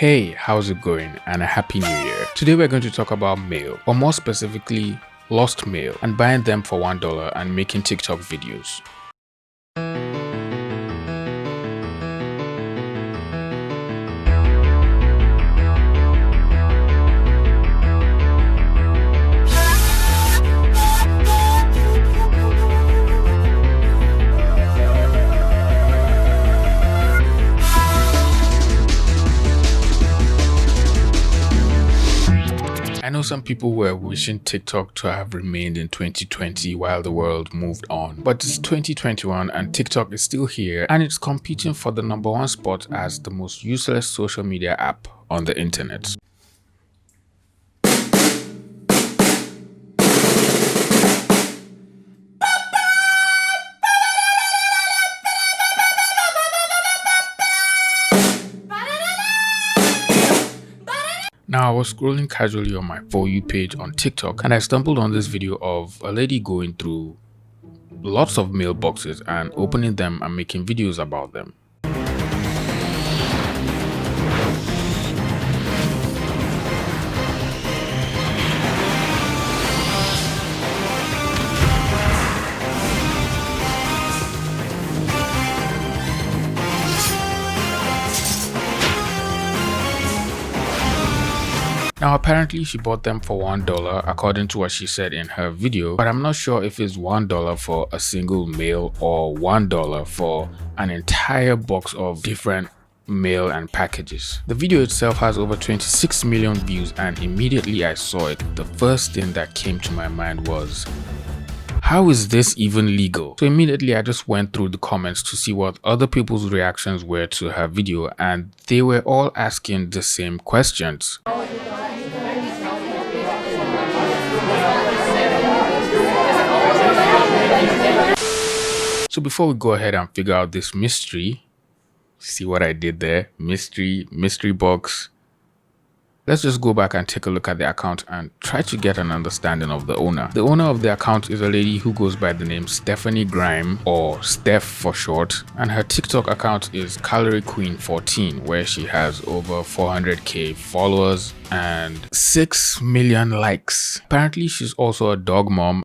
Hey, how's it going? And a happy new year. Today we're going to talk about mail, or more specifically, lost mail, and buying them for $1 and making TikTok videos. I know some people were wishing TikTok to have remained in 2020 while the world moved on, but it's 2021 and TikTok is still here and it's competing for the #1 spot as the most useless social media app on the internet. Now, I was scrolling casually on my For You page on TikTok and I stumbled on this video of a lady going through lots of mailboxes and opening them and making videos about them. Now, apparently she bought them for $1 according to what she said in her video, but I'm not sure if it's $1 for a single mail or $1 for an entire box of different mail and packages. The video itself has over 26 million views, and immediately I saw it, the first thing that came to my mind was, how is this even legal? So immediately I just went through the comments to see what other people's reactions were to her video, and they were all asking the same questions. So before we go ahead and figure out this mystery, see what I did there? Mystery box. Let's just go back and take a look at the account and try to get an understanding of the owner. The owner of the account is a lady who goes by the name Stephanie Grime, or Steph for short, and her TikTok account is Calorie Queen 14, where she has over 400k followers and 6 million likes. Apparently she's also a dog mom.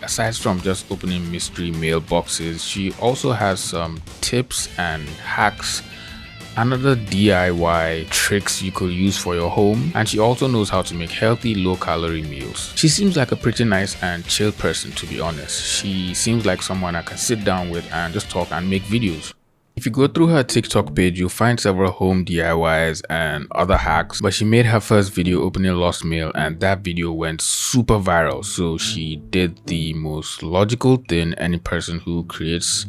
Aside from just opening mystery mailboxes, she also has some tips and hacks and other DIY tricks you could use for your home, and she also knows how to make healthy, low-calorie meals. She seems like a pretty nice and chill person, to be honest. She seems like someone I can sit down with and just talk and make videos. If you go through her TikTok page, you'll find several home DIYs and other hacks, but she made her first video opening lost mail and that video went super viral. So she did the most logical thing any person who creates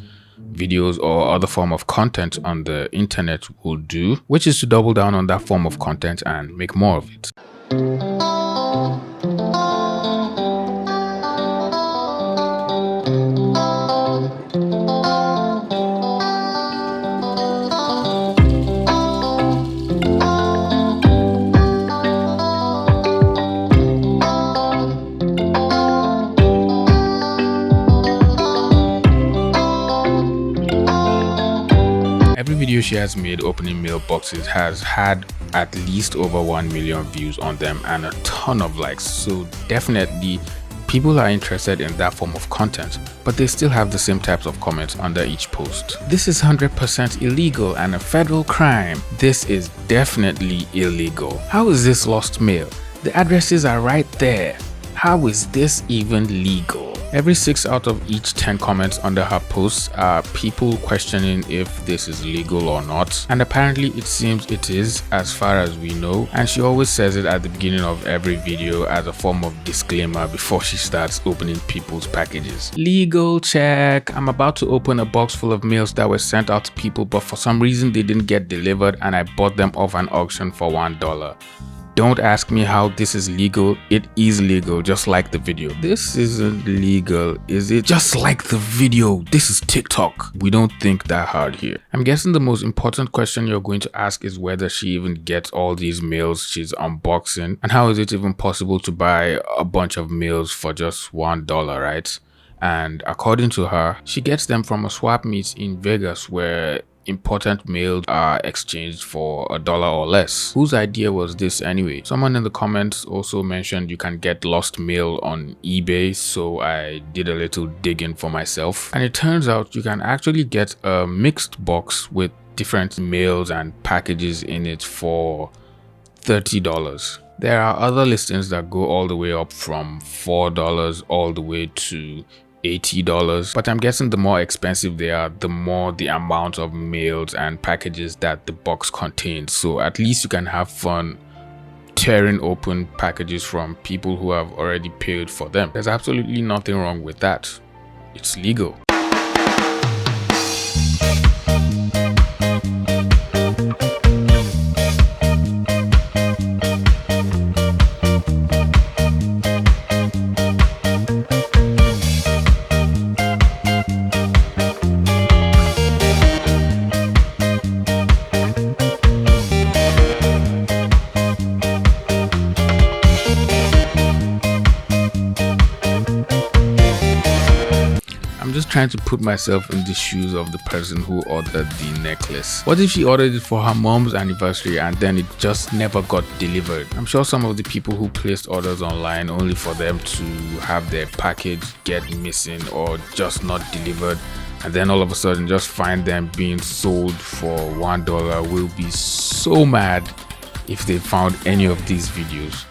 videos or other form of content on the internet will do, which is to double down on that form of content and make more of it. Every video she has made opening mailboxes has had at least over 1 million views on them and a ton of likes, so definitely people are interested in that form of content, but they still have the same types of comments under each post. This is 100% illegal and a federal crime. This is definitely illegal. How is this lost mail? The addresses are right there. How is this even legal? Every 6 out of each 10 comments under her posts are people questioning if this is legal or not, and apparently it seems it is, as far as we know, and she always says it at the beginning of every video as a form of disclaimer before she starts opening people's packages. Legal check. I'm about to open a box full of mails that were sent out to people, but for some reason they didn't get delivered and I bought them off an auction for $1. don't ask me how this is legal. It is legal, just like the video. This isn't legal, is it? Just like the video. This is TikTok. We don't think that hard here. I'm guessing the most important question you're going to ask is whether she even gets all these meals she's unboxing, and how is it even possible to buy a bunch of meals for just $1, right? And according to her, she gets them from a swap meet in Vegas where important mails are exchanged for $1 or less. Whose idea was this anyway? Someone in the comments also mentioned you can get lost mail on eBay, so I did a little digging for myself, and it turns out you can actually get a mixed box with different mails and packages in it for $30. There are other listings that go all the way up from $4 all the way to $80, but I'm guessing the more expensive they are, the more the amount of mails and packages that the box contains. So at least you can have fun tearing open packages from people who have already paid for them. There's absolutely nothing wrong with that. It's legal. I'm just trying to put myself in the shoes of the person who ordered the necklace. What if she ordered it for her mom's anniversary and then it just never got delivered? I'm sure some of the people who placed orders online only for them to have their package get missing or just not delivered, and then all of a sudden just find them being sold for $1 will be so mad if they found any of these videos.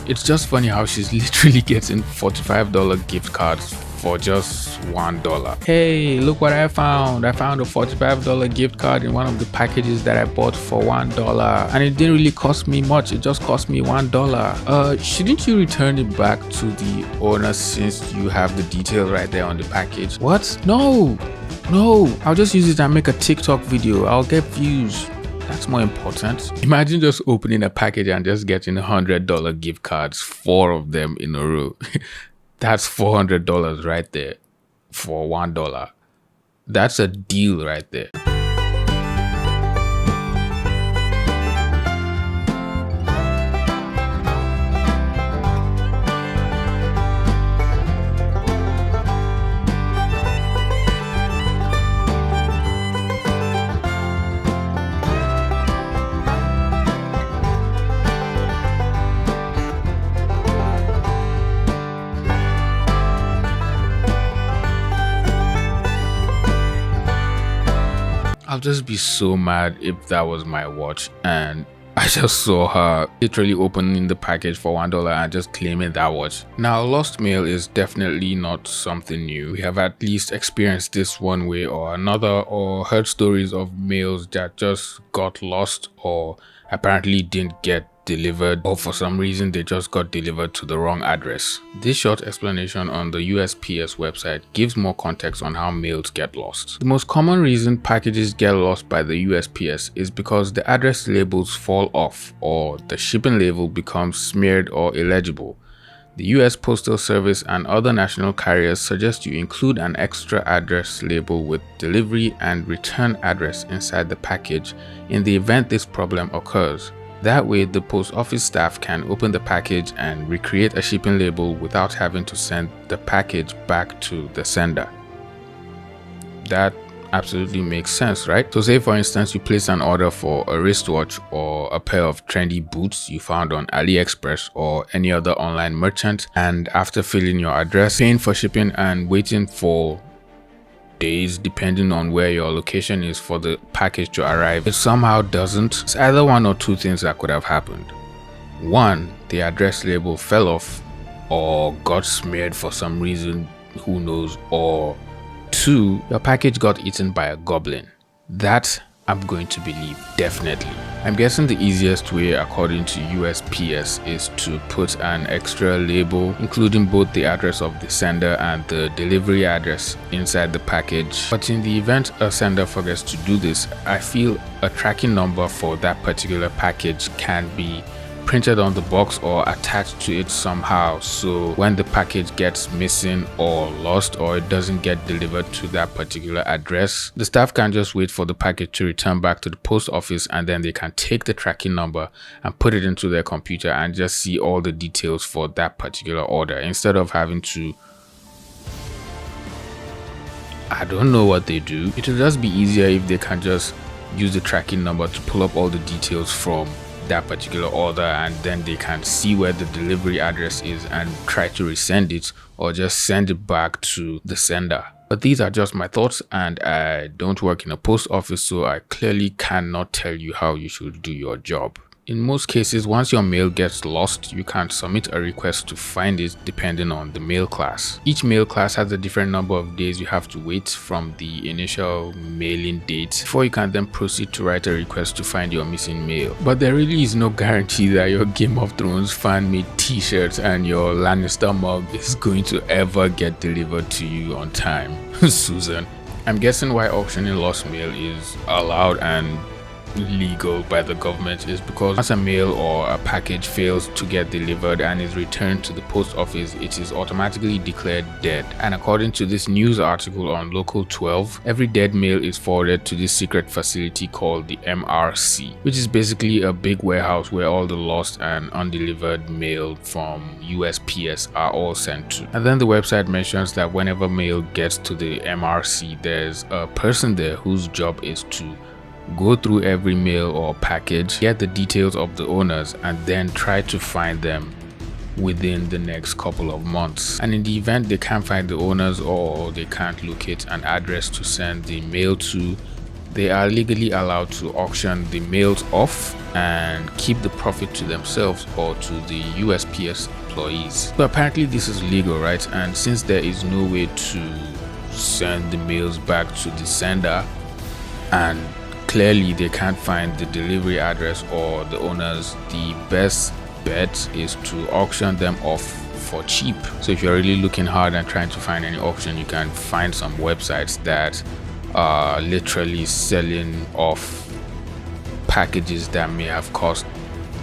It's just funny how she's literally getting $45 gift cards for just $1. Hey, look what I found. I found a $45 gift card in one of the packages that I bought for $1. And it didn't really cost me much. It just cost me $1. Shouldn't you return it back to the owner since you have the details right there on the package? What? No, I'll just use it and make a TikTok video. I'll get views. That's more important. Imagine just opening a package and just getting $100 gift cards, 4 of them in a row. That's $400 right there for $1. That's a deal right there. I'll just be so mad if that was my watch and I just saw her literally opening the package for $1 and just claiming that watch. Now, lost mail is definitely not something new. We have at least experienced this one way or another, or heard stories of mails that just got lost or apparently didn't get delivered, or for some reason they just got delivered to the wrong address. This short explanation on the USPS website gives more context on how mails get lost. The most common reason packages get lost by the USPS is because the address labels fall off or the shipping label becomes smeared or illegible. The US Postal Service and other national carriers suggest you include an extra address label with delivery and return address inside the package in the event this problem occurs. That way, the post office staff can open the package and recreate a shipping label without having to send the package back to the sender. That absolutely makes sense, right? So say for instance you place an order for a wristwatch or a pair of trendy boots you found on AliExpress or any other online merchant, and after filling your address, paying for shipping and waiting for days depending on where your location is for the package to arrive, it somehow doesn't. It's either one or two things that could have happened. One, the address label fell off or got smeared for some reason, who knows, or two, your package got eaten by a goblin. That I'm going to believe definitely. I'm guessing the easiest way according to USPS is to put an extra label including both the address of the sender and the delivery address inside the package. But in the event a sender forgets to do this, I feel a tracking number for that particular package can be printed on the box or attached to it somehow, so when the package gets missing or lost or it doesn't get delivered to that particular address, the staff can just wait for the package to return back to the post office, and then they can take the tracking number and put it into their computer and just see all the details for that particular order instead of having to, I don't know what they do. It will just be easier if they can just use the tracking number to pull up all the details from that particular order, and then they can see where the delivery address is and try to resend it or just send it back to the sender. But these are just my thoughts, and I don't work in a post office, so I clearly cannot tell you how you should do your job. In most cases, once your mail gets lost, you can submit a request to find it depending on the mail class. Each mail class has a different number of days you have to wait from the initial mailing date before you can then proceed to write a request to find your missing mail. But there really is no guarantee that your Game of Thrones fan-made t-shirt and your Lannister mug is going to ever get delivered to you on time. Susan. I'm guessing why auctioning lost mail is allowed and legal by the government is because once a mail or a package fails to get delivered and is returned to the post office, it is automatically declared dead. And according to this news article on Local 12, every dead mail is forwarded to this secret facility called the MRC, which is basically a big warehouse where all the lost and undelivered mail from USPS are all sent to. And then the website mentions that whenever mail gets to the MRC, there's a person there whose job is to go through every mail or package, get the details of the owners, and then try to find them within the next couple of months. And in the event they can't find the owners or they can't locate an address to send the mail to, they are legally allowed to auction the mails off and keep the profit to themselves or to the USPS employees. So apparently this is legal, right? And since there is no way to send the mails back to the sender, and clearly they can't find the delivery address or the owners, the best bet is to auction them off for cheap. So if you're really looking hard and trying to find any auction, you can find some websites that are literally selling off packages that may have cost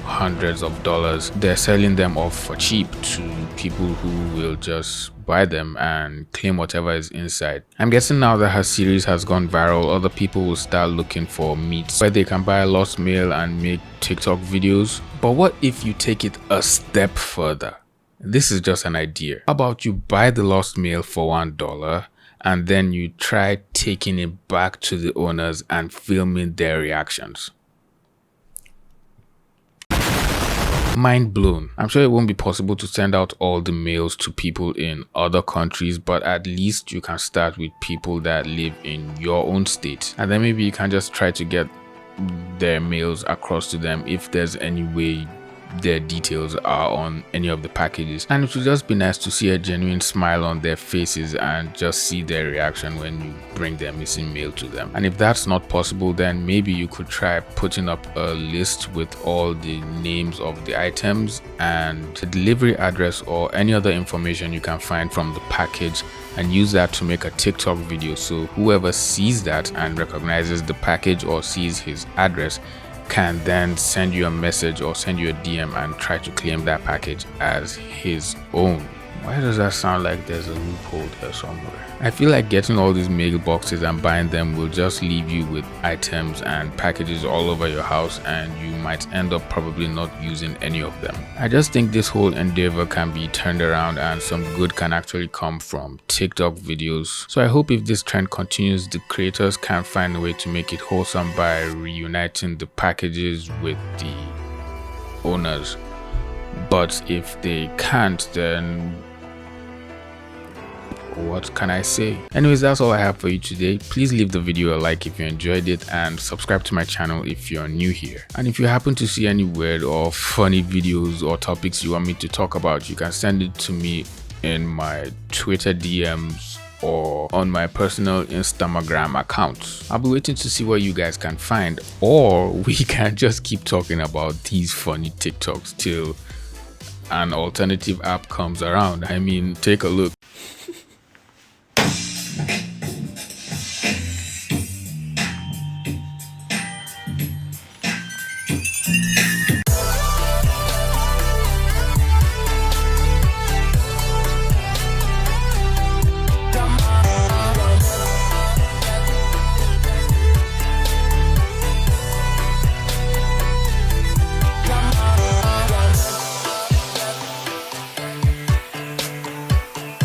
hundreds of dollars. They're selling them off for cheap to people who will just buy them and claim whatever is inside. I'm guessing now that her series has gone viral, other people will start looking for meats where they can buy lost mail and make TikTok videos. But what if you take it a step further? This is just an idea. How about you buy the lost mail for $1 and then you try taking it back to the owners and filming their reactions? Mind blown. I'm sure it won't be possible to send out all the mails to people in other countries, but at least you can start with people that live in your own state, and then maybe you can just try to get their mails across to them if there's any way their details are on any of the packages. And it would just be nice to see a genuine smile on their faces and just see their reaction when you bring their missing mail to them. And if that's not possible, then maybe you could try putting up a list with all the names of the items and the delivery address or any other information you can find from the package, and use that to make a TikTok video, so whoever sees that and recognizes the package or sees his address can then send you a message or send you a DM and try to claim that package as his own. Why does that sound like there's a loophole there somewhere? I feel like getting all these mailboxes and buying them will just leave you with items and packages all over your house, and you might end up probably not using any of them. I just think this whole endeavor can be turned around and some good can actually come from TikTok videos. So I hope if this trend continues, the creators can find a way to make it wholesome by reuniting the packages with the owners. But if they can't, then what can I say? Anyways, that's all I have for you today. Please leave the video a like if you enjoyed it, and subscribe to my channel if you're new here. And if you happen to see any weird or funny videos or topics you want me to talk about, you can send it to me in my Twitter DMs or on my personal Instagram account. I'll be waiting to see what you guys can find, or we can just keep talking about these funny TikToks till an alternative app comes around. I mean, take a look.